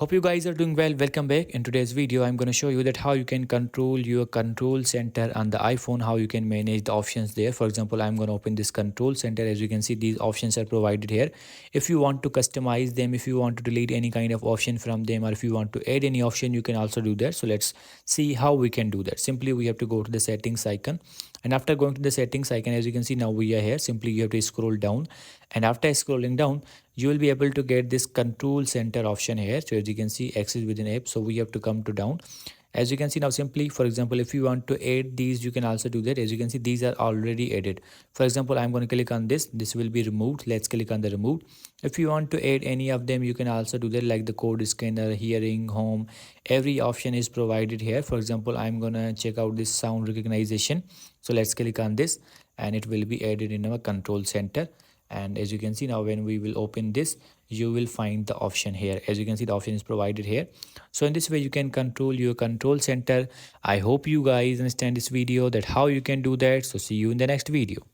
Hope you guys are doing well. Welcome back. In today's video I'm going to show you that how you can control your control center on the iPhone, how you can manage the options there. For example, I'm going to open this control center. As you can see, these options are provided here. If you want to customize them, if you want to delete any kind of option from them, or if you want to add any option, you can also do that. So let's see how we can do that. Simply we have to go to the settings icon, and after going to the settings icon, as you can see, now we are here. Simply you have to scroll down, and after scrolling down you will be able to get this control center option here. So as you can see, access within app, so we have to come to down. As you can see now, simply for example, if you want to add these, you can also do that. As you can see, these are already added. For example, I'm going to click on this will be removed. Let's click on the remove. If you want to add any of them, you can also do that, like the code scanner, hearing, home. Every option is provided here. For example, I'm gonna check out this sound recognition. So let's click on this, and it will be added in our control center. And as you can see now, when we will open this, you will find the option here. As you can see, the option is provided here. So in this way you can control your control center. I hope you guys understand this video, that how you can do that. So see you in the next video.